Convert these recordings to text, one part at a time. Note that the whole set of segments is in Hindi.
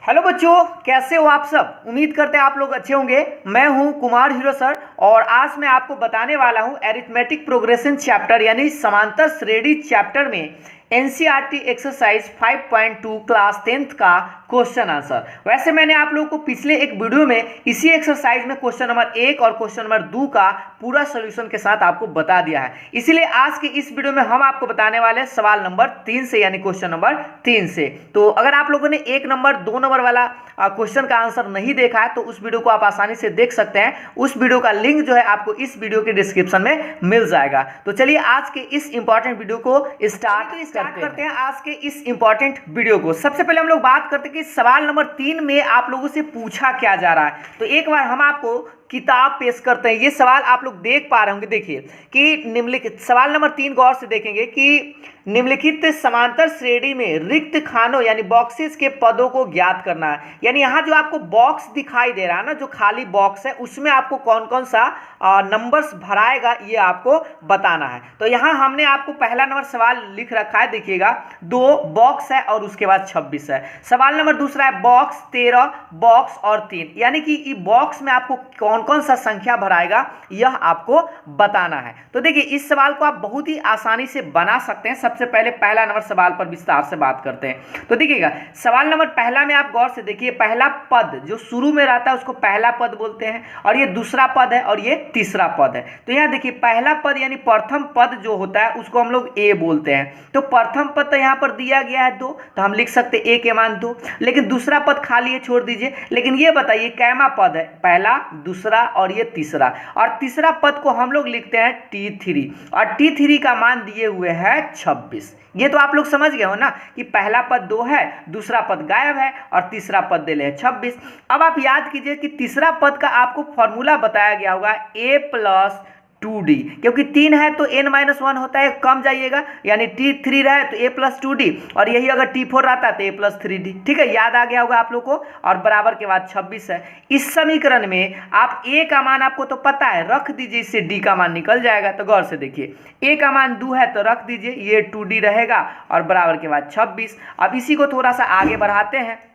हेलो बच्चों, कैसे हो आप सब। उम्मीद करते हैं आप लोग अच्छे होंगे। मैं हूं कुमार हीरो सर और आज मैं आपको बताने वाला हूं एरिथमेटिक प्रोग्रेशन चैप्टर यानी समांतर श्रेणी चैप्टर में एनसीईआरटी एक्सरसाइज 5.2 क्लास 10th का क्वेश्चन आंसर। वैसे मैंने आप लोगों को पिछले एक वीडियो में इसी एक्सरसाइज में क्वेश्चन नंबर 1 और क्वेश्चन नंबर 2 का पूरा सोल्यूशन के साथ आपको बता दिया है। इसीलिए आज के इस वीडियो में हम आपको बताने वाले हैं सवाल नंबर 3 से यानी क्वेश्चन नंबर 3 से। तो अगर आप लोगों ने 1 नंबर 2 नंबर वाला क्वेश्चन का आंसर नहीं देखा है तो उस वीडियो को आप आसानी से देख सकते हैं। उस वीडियो का लिंक जो है आपको इस वीडियो के डिस्क्रिप्शन में मिल जाएगा। तो चलिए आज के इस इंपॉर्टेंट वीडियो को स्टार्ट करते हैं। आज के इस इंपॉर्टेंट वीडियो को सबसे पहले हम लोग बात करते हैं कि सवाल नंबर 3 में आप लोगों से पूछा क्या जा रहा है। तो एक बार हम आपको किताब पेश करते हैं। ये सवाल आप लोग देख पा रहे होंगे। देखिए कि निम्नलिखित सवाल नंबर 3 गौर से देखेंगे कि निम्नलिखित समांतर श्रेणी में रिक्त खानों यानी बॉक्सेस के पदों को ज्ञात करना है। यानी यहाँ जो आपको बॉक्स दिखाई दे रहा है ना, जो खाली बॉक्स है उसमें आपको कौन कौन सा नंबर्स भराएगा ये आपको बताना है। तो यहाँ हमने आपको पहला नंबर सवाल लिख रखा है। देखिएगा 2 बॉक्स है और उसके बाद 26 है। सवाल नंबर दूसरा है बॉक्स 13 बॉक्स और 3, यानी कि बॉक्स में आपको कौन कौन सा संख्या भराएगा यह आपको बताना है। तो देखिए इस सवाल को आप बहुत ही आसानी से बना सकते हैं। सबसे पहले पहला नंबर सवाल पर विस्तार से बात करते हैं। तो देखिएगा सवाल नंबर पहला में आप गौर से देखिए, पहला पद जो शुरू में रहता है उसको पहला पद बोलते हैं और ये दूसरा पद है और ये तीसरा पद है। तो यहाँ देखिए पहला पद यानी प्रथम पद जो होता है उसको हम लोग ए बोलते हैं। तो प्रथम पद तो यहाँ पर दिया गया है 2, तो हम लिख सकते हैं ए के मान 2। लेकिन दूसरा पद खाली है, छोड़ दीजिए। लेकिन ये बताइए कैमा पद है, पहला दूसरा और ये तीसरा, और तीसरा पद को हम लोग लिखते हैं T3 और T3 का मान दिए हुए है 26। ये तो आप लोग समझ गए हो ना कि पहला पद 2 है, दूसरा पद गायब है और तीसरा पद दे ले 26। अब आप याद कीजिए कि तीसरा पद का आपको फॉर्मूला बताया गया होगा a + 2d, क्योंकि 3 है तो n-1 होता है, कम जाइएगा यानी T3 रहे तो a + 2d और यही अगर T4 रहता तो a + 3d। ठीक है, याद आ गया होगा आप लोग को। और बराबर के बाद 26 है। इस समीकरण में आप a का मान आपको तो पता है, रख दीजिए, इससे d का मान निकल जाएगा। तो गौर से देखिए a का मान 2 है तो रख दीजिए, ये 2d रहेगा और बराबर के बाद 26। अब इसी को थोड़ा सा आगे बढ़ाते हैं।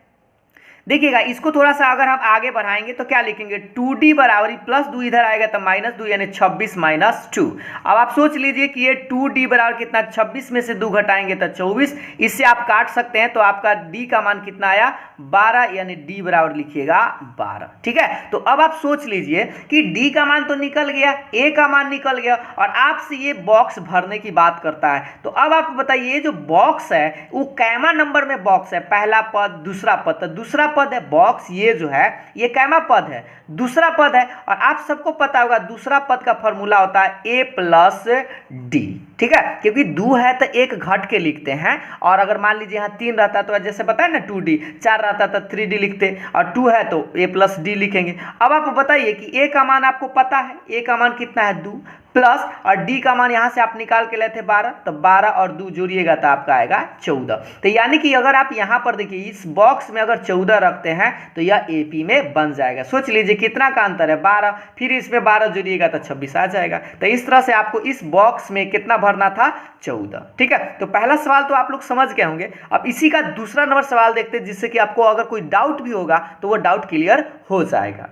देखिएगा इसको थोड़ा सा अगर हम आगे बढ़ाएंगे तो क्या लिखेंगे, 2d बराबरी +2 इधर आएगा तो -2 यानी 26 - 2। अब आप सोच लीजिए कि ये 2d बराबर कितना, 26 में से 2 घटाएंगे तो 24। इससे आप काट सकते हैं तो आपका d का मान कितना आया, 12, यानी d बराबर लिखिएगा 12। ठीक है, तो अब आप सोच लीजिए कि d का मान तो निकल गया, a का मान निकल गया और आपसे ये बॉक्स भरने की बात करता है। तो अब आप बताइए जो बॉक्स है वो कैमा नंबर में बॉक्स है, पहला पद दूसरा पद। तो दूसरा पद है बॉक्स, ये जो है ये कैमा पद है, दूसरा पद है। और आप सबको पता होगा दूसरा पद का फॉर्मूला होता है a + d। ठीक है, क्योंकि 2 है तो एक घट के लिखते हैं और अगर मान लीजिए यहाँ 3 रहता तो जैसे बताए ना 2d, 4 रहता तो 3d लिखते और 2 है तो a + d लिखेंगे। अब आप बताइए कि a का मान आपको पता है, a का मान कितना है 2 प्लस और d का मान यहाँ से आप निकाल के लेते 12, तो 12 और 2 जोड़िएगा तो आपका आएगा 14। तो यानी कि अगर आप यहाँ पर देखिए इस बॉक्स में अगर 14 रखते हैं तो यह AP में बन जाएगा। सोच लीजिए कितना का अंतर है, 12, फिर इसमें 12 जोड़िएगा तो 26 आ जाएगा। तो इस तरह से आपको इस बॉक्स में कितना भरना था, 14। ठीक है, तो पहला सवाल तो आप लोग समझ गए होंगे। अब इसी का दूसरा नंबर सवाल देखते हैं जिससे कि आपको अगर कोई डाउट भी होगा तो वो डाउट क्लियर हो जाएगा।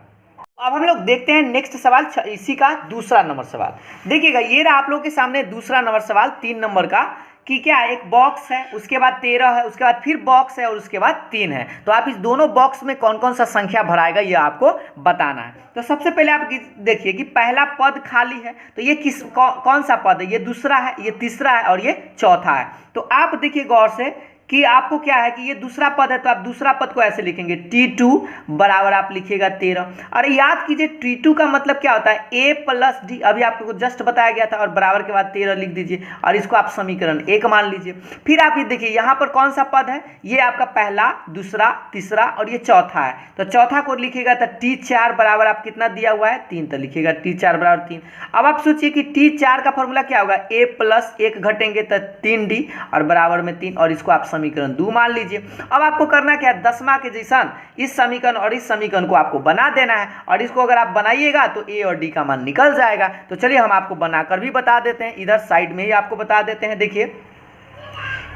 अब हम लोग देखते हैं नेक्स्ट सवाल, इसी का दूसरा नंबर सवाल। देखिएगा ये रहा आप लोगों के सामने दूसरा नंबर सवाल 3 नंबर का, कि क्या है, एक बॉक्स है उसके बाद 13 है उसके बाद फिर बॉक्स है और उसके बाद 3 है। तो आप इस दोनों बॉक्स में कौन कौन सा संख्या भराएगा ये आपको बताना है। तो सबसे पहले आप देखिए कि पहला पद खाली है तो ये कौन सा पद है, ये दूसरा है, ये तीसरा है और ये चौथा है। तो आप देखिए गौर से कि आपको क्या है कि ये दूसरा पद है तो आप दूसरा पद को ऐसे लिखेंगे T2 बराबर आप लिखिएगा 13। और याद कीजिए T2 का मतलब क्या होता है, a + d, अभी आपको जस्ट बताया गया था, और बराबर के बाद 13 लिख दीजिए और इसको आप समीकरण 1 मान लीजिए। फिर आप ये देखिए यहाँ पर कौन सा पद है, ये आपका पहला दूसरा तीसरा और ये चौथा है। तो चौथा को लिखिएगा तो T4 बराबर आप कितना दिया हुआ है 3, तो लिखिएगा T4 बराबर 3। अब आप सोचिए कि T4 का फॉर्मूला क्या होगा, a + 1 घटेंगे तो 3d और बराबर में 3 और इसको आप समीकरण 2 मान लीजिए। अब आपको करना क्या है, 10वां के जैसा इस समीकरण और इस समीकरण को आपको बना देना है और इसको अगर आप बनाइएगा तो a और d का मान निकल जाएगा। तो चलिए हम आपको बनाकर भी बता देते हैं, इधर साइड में ही आपको बता देते हैं। देखिए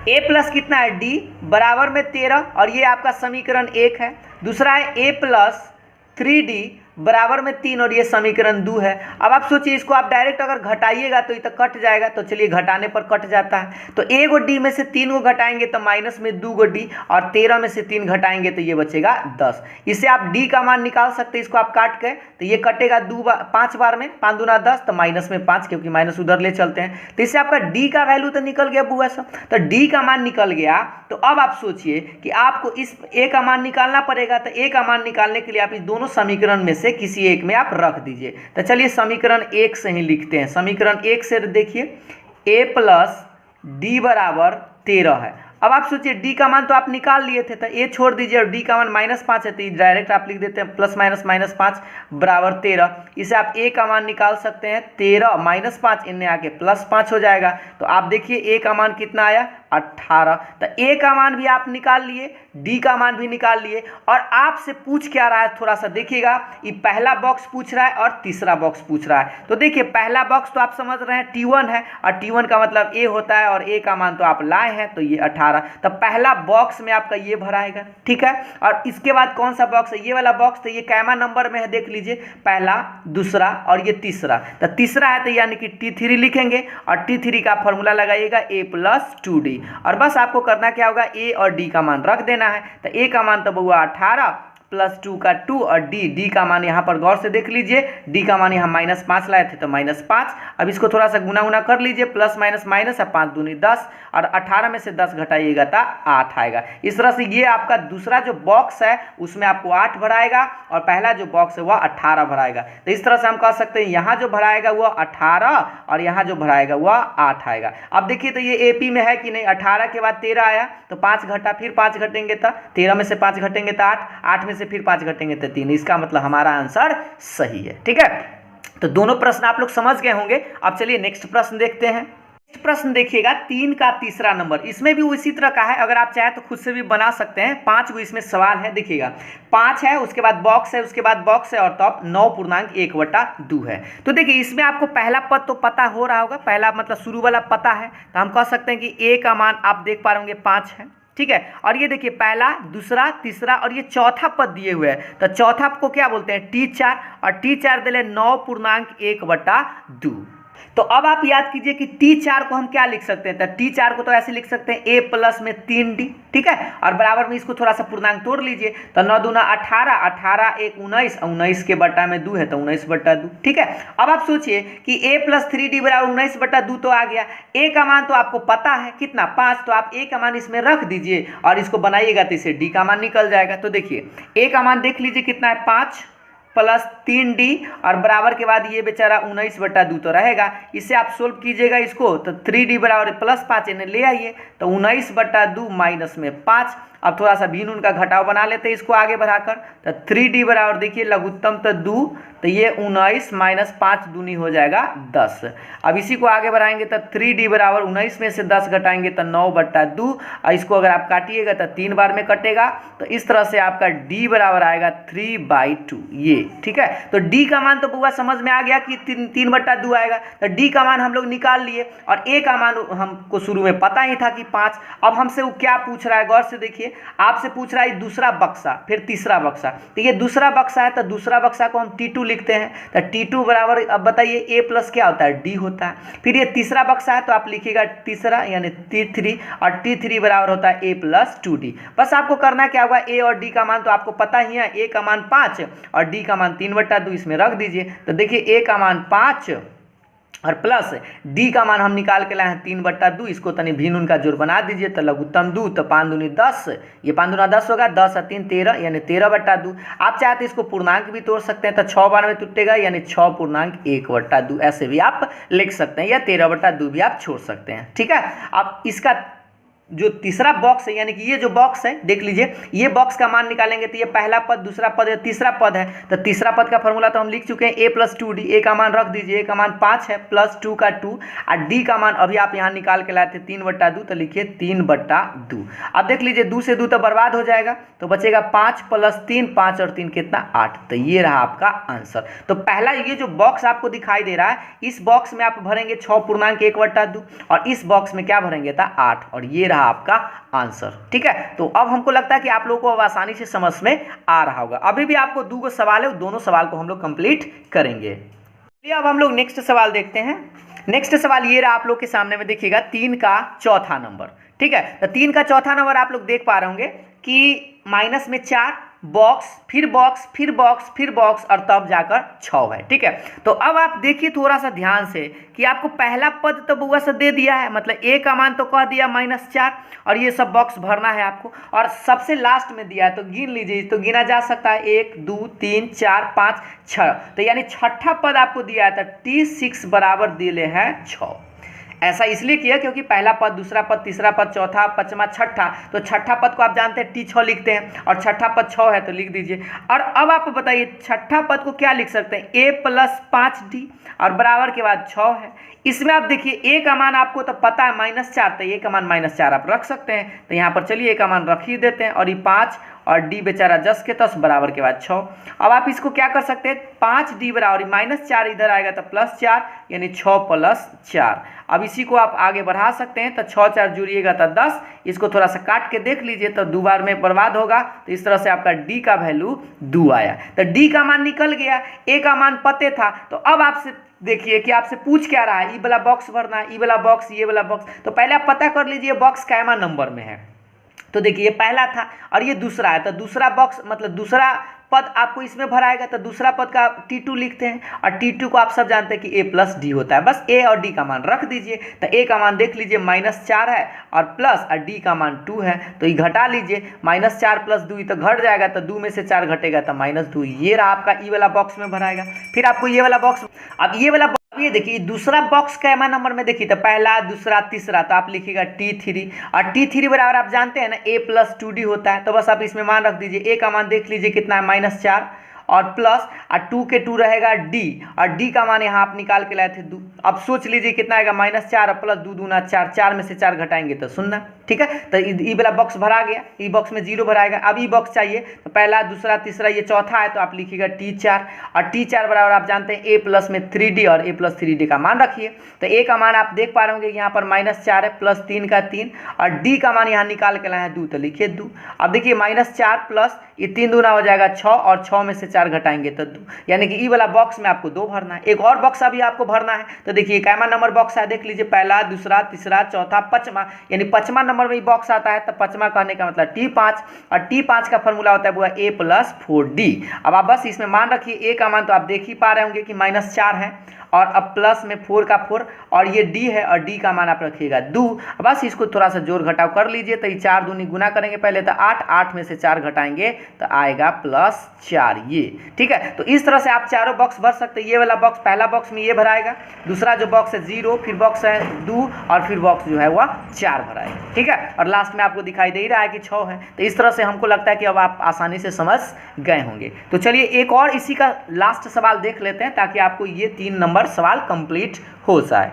ए प्लस कितना है डी बराबर में 13 और ये आपका समीकरण 1 है। दूसरा है ए प्लस 3d बराबर में 3 और ये समीकरण 2 है। अब आप सोचिए इसको आप डायरेक्ट अगर घटाइएगा तो ये तो कट जाएगा, तो चलिए घटाने पर कट जाता है। तो ए गो डी में से 3 को घटाएंगे तो माइनस में 2 गो डी और 13 में से 3 घटाएंगे तो ये बचेगा 10। इससे आप डी का मान निकाल सकते हैं, इसको आप काट के तो ये कटेगा 5 बार में, 5 दूना 10 तो माइनस में 5 क्योंकि माइनस उधर ले चलते हैं। तो इससे आपका डी का वैल्यू तो निकल गया बुआ सब, तो डी का मान निकल गया। तो अब आप सोचिए कि आपको इस ए का मान निकालना पड़ेगा, तो ए का मान निकालने के लिए आप इस दोनों समीकरण में से किसी एक में आप रख दीजिए। तो चलिए समीकरण 1 से ही लिखते हैं। समीकरण 1 से देखिए ए प्लस डी बराबर 13 है। अब आप सोचिए डी का मान तो आप निकाल लिए थे, तो ए छोड़ दीजिए और डी का मान -5 है तो डायरेक्ट आप लिख देते हैं प्लस माइनस -5 बराबर 13। इसे आप ए का मान निकाल सकते हैं 13 -5 इनने आके +5 हो जाएगा। तो आप देखिए ए का मान कितना आया 18। तो ए का मान भी आप निकाल लिए, डी का मान भी निकाल लिए। और आपसे पूछ क्या रहा है थोड़ा सा देखिएगा, ये पहला बॉक्स पूछ रहा है और तीसरा बॉक्स पूछ रहा है। तो देखिए पहला बॉक्स तो आप समझ रहे हैं T1 है और T1 का मतलब ए होता है और ए का मान तो आप लाए हैं तो ये 18। तो पहला बॉक्स में आपका ये भराएगा, ठीक है। और इसके बाद कौन सा बॉक्स है, ये वाला बॉक्स। तो ये कैमा नंबर में है देख लीजिए, पहला, दूसरा और ये तीसरा। तो तीसरा है तो यानी कि T3 लिखेंगे और T3 का फॉर्मूला लगाइएगा a + 2d। और बस आपको करना क्या होगा, ए और डी का मान रख देना है। तो ए का मान तो हुआ 18 + 2 का 2 और डी का मान यहाँ पर गौर से देख लीजिए, डी का मान यहाँ -5 लाए थे तो -5। अब इसको थोड़ा सा गुना कर लीजिए, प्लस माइनस माइनस है, 5 दूनी 10 और 18 में से 10 घटाइएगा तो 8 आएगा। इस तरह से ये आपका दूसरा जो बॉक्स है उसमें आपको 8 भराएगा और पहला जो बॉक्स है वह 18 भराएगा। तो इस तरह से हम कह सकते हैं यहाँ जो भराएगा वह 18 और यहाँ जो भराएगा वह 8 आएगा। अब देखिए तो ये एपी में है कि नहीं, 18 के बाद 13 आया तो 5 घटा, फिर 5 घटेंगे तो 13 में से 5 घटेंगे तो 8, 8 में से फिर 5 घटेंगे तो 3। इसका मतलब हमारा आंसर सही है, ठीक है। तो दोनों प्रश्न आप लोग समझ गए होंगे। अब चलिए नेक्स्ट प्रश्न देखते हैं। नेक्स्ट प्रश्न देखिएगा 3 का तीसरा नंबर, इसमें भी उसी तरह का है। अगर आप चाहें तो खुद से भी बना सकते हैं। 5 को इसमें सवाल है, देखिएगा 5 है, उसके बाद बॉक्स है, उसके बाद बॉक्स है और तब 9.1/2 है। तो देखिए इसमें आपको पहला पद तो पता हो रहा होगा, पहला मतलब शुरू वाला पता है। तो हम कह सकते हैं कि ए का मान आप देख पा रहे होंगे 5 है, ठीक है। और ये देखिए पहला, दूसरा, तीसरा और ये चौथा पद दिए हुए हैं। तो चौथा को क्या बोलते हैं, T4 और T4 दिले 9.1/2। तो अब आप याद कीजिए कि T4 को हम क्या लिख सकते हैं, तो T4 को तो ऐसे लिख सकते हैं a प्लस में 3d, ठीक है। और बराबर में इसको थोड़ा सा पूर्णांक तोड़ लीजिए, तो 9 दूना 18, 18 1 19, 19 के बटा में 2 है तो 19/2, ठीक है। अब आप सोचिए कि a + 3d बराबर 19/2 तो आ गया। a का मान तो आपको पता है कितना 5, तो आप a का मान इसमें रख दीजिए और इसको बनाइएगा तो इससे d का मान निकल जाएगा। तो देखिए a का मान देख लीजिए कितना है 5 + 3d और बराबर के बाद ये बेचारा 19/2 तो रहेगा। इससे आप सोल्व कीजिएगा इसको, तो 3d बराबर +5 इन्हें ले आइए तो 19/2 माइनस में 5। अब थोड़ा सा भिन्न उनका घटाव बना लेते हैं इसको आगे बढ़ाकर, तो 3d बराबर देखिए लघुत्तम तो 2, तो ये 19 माइनस 5 दूनी हो जाएगा 10। अब इसी को आगे बढ़ाएंगे तो 3d बराबर 19 में से 10 घटाएंगे तो 9/2 और इसको अगर आप काटिएगा तो 3 बार में कटेगा। तो इस तरह से आपका d बराबर आएगा 3/2, ये ठीक है। तो d का मान तो पूरा समझ में आ गया कि 3/2 आएगा। तो d का मान हम लोग निकाल लिए और a का मान हमको शुरू में पता ही था कि 5। अब हमसे वो क्या पूछ रहा है, गौर से देखिए, आपसे पूछ रहा है दूसरा बक्सा फिर तीसरा बक्सा। तो ये दूसरा बक्सा है तो दूसरा बक्सा को हम T2 लिखते हैं। तो T2 बराबर, अब बताइए a प्लस क्या होता है, d होता है। फिर ये तीसरा बक्सा है तो आप लिखिएगा तीसरा यानी T3 और T3 बराबर होता है a + 2d। बस आपको करना क्या होगा, a और d का मान तो आपको पता ही है, a का मान 5 और d का मान 3/2 इसमें रख दीजिए। तो देखिए a का मान 5 और प्लस d का मान हम निकाल के लाए हैं 3/2। इसको तनी भिन्न उनका जोड़ बना दीजिए तो लघुत्तम 2, तो 5 दूनी 10, ये 5 दूना 10 होगा, 10 और 3 13 यानी 13/2। आप चाहते हैं इसको पूर्णांक भी तोड़ सकते हैं तो 6 बार में टूटेगा यानी 6.1/2 ऐसे भी आप लिख सकते हैं, या 13/2 भी आप छोड़ सकते हैं, ठीक है। अब इसका जो तीसरा बॉक्स है यानी कि ये जो बॉक्स है देख लीजिए, ये बॉक्स का मान निकालेंगे तो ये पहला पद, दूसरा पद है, तीसरा पद है। तो तीसरा पद का फॉर्मूला तो हम लिख चुके हैं a + 2d। a का मान रख दीजिए, a का मान 5 है प्लस 2 का 2 और d का मान अभी आप यहाँ निकाल के लाए थे 3/2, तो लिखिए 3/2। अब देख लीजिए 2 से 2 तो बर्बाद हो जाएगा, तो बचेगा 5 + 3, 5 और 3 कितना 8। तो ये रहा आपका आंसर। तो पहला ये जो बॉक्स आपको दिखाई दे रहा है, इस बॉक्स में आप भरेंगे 6.1/2 और इस बॉक्स में क्या भरेंगे था 8, और ये रहा आपका आंसर। ठीक है, तो अब हमको लगता है कि आप लोगों को अब आसानी से समझ में आ रहा होगा। अभी भी आपको 2 सवाल है, दोनों सवाल को हम लोग कंप्लीट करेंगे। चलिए अब हम लोग नेक्स्ट सवाल देखते हैं। नेक्स्ट सवाल ये रहा आप लोग के सामने में, देखिएगा 3 का चौथा नंबर। ठीक है, तो 3 का चौथा नंबर आप लोग देख पा रहे होंगे कि माइनस में 4 बॉक्स, फिर बॉक्स, फिर बॉक्स, फिर बॉक्स और तब जाकर 6 है। ठीक है, तो अब आप देखिए थोड़ा सा ध्यान से कि आपको पहला पद तो बुआ से दे दिया है, मतलब ए का मान तो कह दिया -4 और ये सब बॉक्स भरना है आपको, और सबसे लास्ट में दिया है तो गिन लीजिए, तो गिना जा सकता है 1 2 3 4 5 6, तो यानी छठा पद आपको दिया है, तो T6 बराबर दिले हैं 6। ऐसा इसलिए किया क्योंकि पहला पद, दूसरा पद, तीसरा पद, चौथा, पांचवा, छठा, तो छठा पद को आप जानते हैं T6 लिखते हैं और छठा पद 6 है तो लिख दीजिए। और अब आप बताइए छठा पद को क्या लिख सकते हैं, A + 5D और बराबर के बाद 6 है। इसमें आप देखिए A का मान आपको तो पता है -4, तो A का मान -4 आप रख सकते हैं, तो यहाँ पर चलिए A का मान रख ही देते हैं, और ये 5 और D बेचारा 10 के 10 बराबर के बाद 6। अब आप इसको क्या कर सकते हैं, 5D बराबर -4 इधर आएगा तो +4 यानी 6 + 4। अब इसी को आप आगे बढ़ा सकते हैं, तो 6 4 जुड़िएगा तो 10, इसको थोड़ा सा काट के देख लीजिए तो 2 बार में बर्बाद होगा, तो इस तरह से आपका D का वैल्यू 2 आया। तो D का मान निकल गया, A का मान पते था, तो अब आपसे देखिए कि आपसे पूछ क्या रहा है, ई वाला बॉक्स भरना है, ई वाला बॉक्स, ये वाला बॉक्स, तो पहले आप पता कर लीजिए बॉक्स कैमा नंबर में है। तो देखिए ये पहला था और ये दूसरा है, तो दूसरा बॉक्स मतलब दूसरा पद आपको इसमें भराएगा, तो दूसरा पद का T2 लिखते हैं, और T2 को आप सब जानते हैं कि A + D होता है, बस A और D का मान रख दीजिए। तो A का मान देख लीजिए -4 है और प्लस, और D का मान 2 है, तो ये घटा लीजिए, -4 + 2 तो घट जाएगा, तो 2 में से 4 घटेगा तो -2, ये रहा आपका ई वाला बॉक्स में भराएगा। फिर आपको ये वाला बॉक्स, अब ये वाला ये देखिए दूसरा बॉक्स कैमा नंबर में देखिए, तो पहला, दूसरा, तीसरा, तो आप लिखिएगा T3, और T3 बराबर आप जानते हैं ना A + 2D होता है, तो बस आप इसमें मान रख दीजिए। A का मान देख लीजिए कितना है, -4 और प्लस, और 2 के 2 रहेगा D, और D का मान यहाँ आप निकाल के लाए थे 2। अब सोच लीजिए कितना आएगा, -4 और प्लस 2 दूना 4, 4 में से 4 घटाएंगे तो 0। ठीक है, तो ई वाला बॉक्स भरा गया, ई बॉक्स में 0 भराएगा। अब ई बॉक्स चाहिए, तो पहला, दूसरा, तीसरा, ये चौथा है, तो आप लिखिएगा T4, और T4 बराबर आप जानते हैं A + में 3D, और A + 3D का मान रखिए। तो A का मान आप देख पा रहे होंगे यहाँ पर -4 है, प्लस 3 का 3, और D का मान यहाँ निकाल के लाए हैं 2, तो लिखिए 2। अब देखिए -4 प्लस ये 3 दूना हो जाएगा 6, और 6 में से 4 घटाएंगे तो 2, यानी कि ई वाला बॉक्स में आपको 2 भरना है। एक और बॉक्स अभी आपको भरना है, तो देखिए कैमा नंबर बॉक्स है, देख लीजिए पहला, दूसरा, तीसरा, चौथा, पांचवा, यानी 5वां नंबर में बॉक्स आता है, तो 5वां कहने का मतलब T5, और T5 का फॉर्मूला होता है वो A + 4D। अब आप बस इसमें मान रखिए, A का मान तो आप देख ही पा रहे होंगे कि -4 है, और अब प्लस में 4 का 4, और ये D है, और D का मान आप रखिएगा 2। बस इसको थोड़ा सा जोड़ घटाव कर लीजिए, तो ये 4 दूनी गुना करेंगे पहले, तो 8, 8 में से 4 घटाएंगे तो आएगा +4, ये। ठीक है, तो इस तरह से आप चारों बॉक्स भर सकते हैं। ये वाला बॉक्स, पहला बॉक्स में ये भराएगा, दूसरा जो बॉक्स है 0, फिर बॉक्स है 2, और फिर बॉक्स जो है वह 4 भराएगा। ठीक है, और लास्ट में आपको दिखाई दे रहा है कि 6 है, तो इस तरह से हमको लगता है कि अब आप आसानी से समझ गए होंगे। तो चलिए एक और इसी का लास्ट सवाल देख लेते हैं, ताकि आपको ये 3 नंबर सवाल कंप्लीट हो जाए।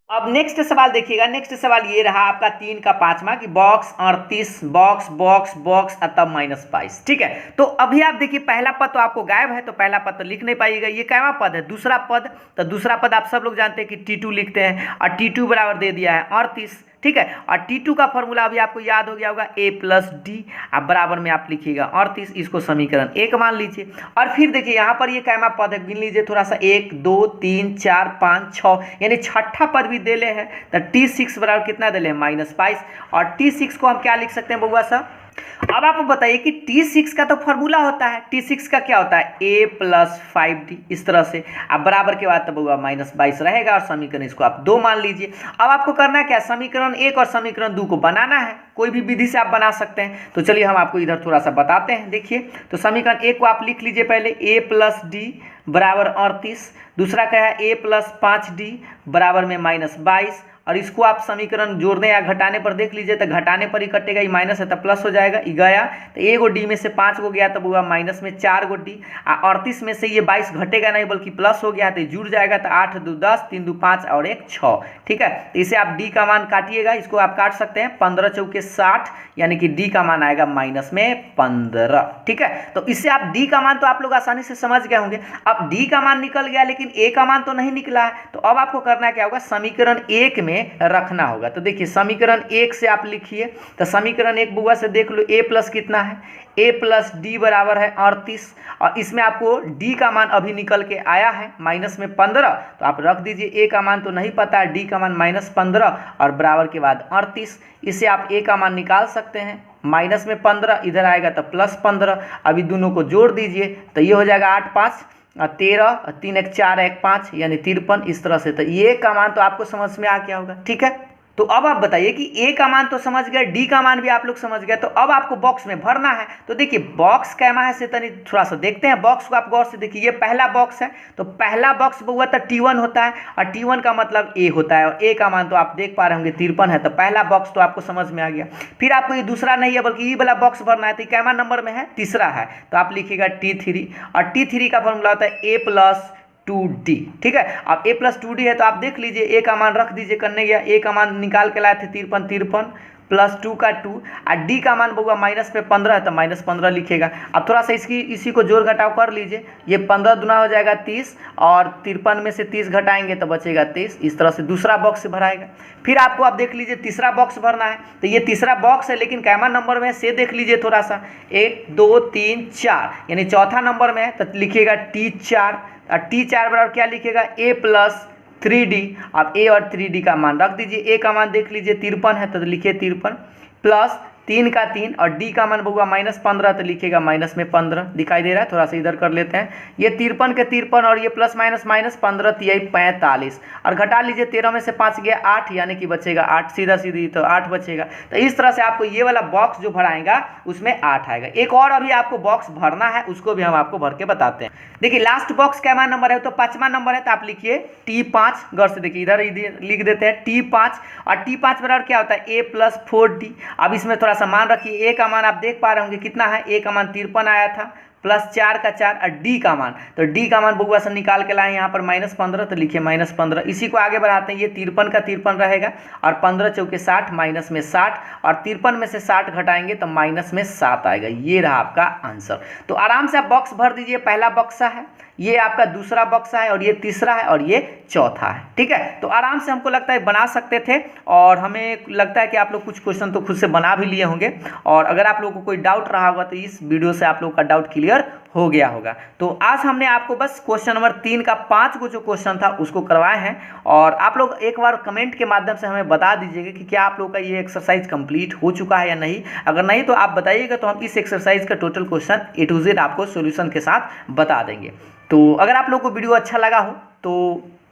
अब नेक्स्ट सवाल देखिएगा, नेक्स्ट सवाल ये रहा आपका 3 का 5वां कि बॉक्स 38, बॉक्स बॉक्स बॉक्स तब -22। ठीक है, तो अभी आप देखिए पहला पद तो आपको गायब है, तो पहला पद तो लिख नहीं पाइएगा। ये कैवा पद है, दूसरा पद, तो दूसरा पद आप सब लोग जानते हैं कि T2 लिखते हैं, और T2 बराबर दे दिया है 38। ठीक है, और T2 का फॉर्मूला अभी आपको याद हो गया होगा, A + D, अब बराबर में आप लिखिएगा 38, इसको समीकरण 1 मान लीजिए। और फिर देखिए यहाँ पर ये कैमा पद है, गिन लीजिए थोड़ा सा, 1 2 3 4 5 6, यानी छठा पद भी देले है, तो T6 बराबर कितना देले हैं, -22, और T6 को हम क्या लिख सकते हैं बउआ साहब। अब आप बताइए कि T6 का तो फॉर्मूला होता है, T6 का क्या होता है, A + 5D, इस तरह से। अब बराबर के बाद तब होगा -22 रहेगा, और समीकरण इसको आप 2 मान लीजिए। अब आपको करना क्या, समीकरण 1 और समीकरण 2 को बनाना है, कोई भी विधि से आप बना सकते हैं। तो चलिए हम आपको इधर थोड़ा सा बताते हैं। देखिए, तो समीकरण 1 को आप लिख लीजिए पहले, A + D बराबर 38, दूसरा क्या है, A + 5D बराबर में -22, और इसको आप समीकरण जोड़ने या घटाने पर देख लीजिए, तो घटाने पर ही कटेगा, ये माइनस है तो प्लस हो जाएगा, ये गया तो ए गो डी में से 5 गो गया, तब हुआ माइनस में 4 गो डी, 38 में से ये 22 घटेगा नहीं बल्कि प्लस हो गया तो जुड़ जाएगा, तो 8 2 10, 3 2 5 और 1 6। ठीक है, तो इसे आप डी का मान काटिएगा, इसको आप काट सकते हैं, 15 चौके 60, यानी कि डी का मान आएगा माइनस में 15। ठीक है, तो इससे आप डी का मान तो आप लोग आसानी से समझ गए होंगे। अब डी का मान निकल गया लेकिन ए का मान तो नहीं निकला है, तो अब आपको करना क्या होगा, समीकरण 1 में हमें रखना होगा। तो देखिए समीकरण 1 से आप लिखिए, तो समीकरण 1 बुआ से देख लो, a प्लस कितना है, a प्लस डी बराबर है 38, और इसमें आपको d का मान अभी निकल के आया है माइनस में 15, तो आप रख दीजिए, a का मान तो नहीं पता है, d का मान -15 और बराबर के बाद 38। इससे आप a का मान निकाल सकते हैं, माइनस में 15 इधर आएगा तो +15, अभी दोनों को जोड़ दीजिए तो ये हो जाएगा 8 5 13, 3 1 4 1 5 यानी 53। इस तरह से तो ये का मान तो आपको समझ में आ गया होगा। ठीक है, तो अब आप बताइए कि ए का मान तो समझ गए, डी का मान भी आप लोग समझ गए, तो अब आपको बॉक्स में भरना है। तो देखिए बॉक्स कैमा है से तनी थोड़ा सा देखते हैं, बॉक्स को आप गौर से देखिए, ये पहला बॉक्स है, तो पहला बॉक्स हुआ तो T1 होता है, और T1 का मतलब ए होता है, और ए का मान तो आप देख पा रहे होंगे 53 है, तो पहला बॉक्स तो आपको समझ में आ गया। फिर आपको ये दूसरा नहीं है बल्कि ये वाला बॉक्स भरना है, तो कैमा नंबर में है, तीसरा है, तो आप लिखिएगा T3, और T3 का फॉर्मूला होता है a प्लस 2d। ठीक है, अब a प्लस 2d है तो आप देख लीजिए, a का मान रख दीजिए, करने गया a का मान निकाल के लाए थे 53 प्लस 2 का 2, और d का मान होगा माइनस पे 15 है तो -15 लिखेगा। अब थोड़ा सा इसी को जोड़ घटाव कर लीजिए, ये 15 दूना हो जाएगा 30, और 53 में से 30 घटाएंगे तो बचेगा 23। इस तरह से दूसरा बॉक्स भराएगा। फिर आपको आप देख लीजिए तीसरा बॉक्स भरना है, तो ये तीसरा बॉक्स है लेकिन कैमा नंबर में से देख लीजिए थोड़ा सा, 1 2 3 4 यानी चौथा नंबर में है, तो लिखिएगा T4, और T4 बराबर क्या लिखेगा, a प्लस 3d। अब a और 3d का मान रख दीजिए, a का मान देख लीजिए 53 है तो लिखिए 53, प्लस 3 का 3, और d का मान होगा -15 तो लिखिएगा माइनस में 15। दिखाई दे रहा है, थोड़ा सा इधर कर लेते हैं, ये 53 के 53 और ये प्लस माइनस -15 तिहाई 45, और घटा लीजिए 13 में से 5 गया 8 यानी कि बचेगा 8, सीधा सीधी तो 8 बचेगा। तो इस तरह से आपको ये वाला बॉक्स जो भराएगा उसमें 8 आएगा। एक और अभी आपको बॉक्स भरना है, उसको भी हम आपको भर के बताते हैं। देखिए लास्ट बॉक्स कैमा नंबर है, तो 5वां नंबर है, तो आप लिखिए T5, गौर से देखिए इधर लिख देते हैं T5, और T5 बराबर क्या होता है, a प्लस 4d। अब इसमें थोड़ा सा मान रखिए, a का मान आप देख पा रहे होंगे कितना है, a का मान 53 आया था, प्लस 4 का 4, और d का मान, तो d का मान बउआ से निकाल के लाए यहाँ पर -15 तो लिखिए -15। इसी को आगे बढ़ाते हैं, ये 53 का 53 रहेगा, और 15 चौके 60, माइनस में 60, और 53 में से 60 घटाएंगे तो माइनस में 7 आएगा। ये रहा आपका आंसर। तो आराम से आप बॉक्स भर दीजिए, पहला बक्सा है, ये आपका दूसरा बक्सा है, और ये तीसरा है, और ये चौथा है। ठीक है, तो आराम से हमको लगता है बना सकते थे, और हमें लगता है कि आप लोग कुछ क्वेश्चन तो खुद से बना भी लिए होंगे, और अगर आप लोगों को कोई डाउट रहा होगा तो इस वीडियो से आप लोगों का डाउट क्लियर हो गया होगा। तो आज हमने आपको बस क्वेश्चन नंबर 3 का 5 को जो क्वेश्चन था उसको करवाए हैं, और आप लोग एक बार कमेंट के माध्यम से हमें बता दीजिएगा कि क्या आप लोग का ये एक्सरसाइज कंप्लीट हो चुका है या नहीं। अगर नहीं तो आप बताइएगा, तो हम इस एक्सरसाइज का total question A to Z आपको सोल्यूशन के साथ बता देंगे। तो अगर आप लोग को वीडियो अच्छा लगा हो तो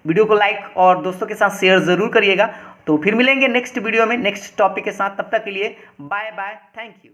वीडियो को लाइक और दोस्तों के साथ शेयर ज़रूर करिएगा। तो फिर मिलेंगे नेक्स्ट वीडियो में नेक्स्ट टॉपिक के साथ, तब तक के लिए बाय बाय, थैंक यू।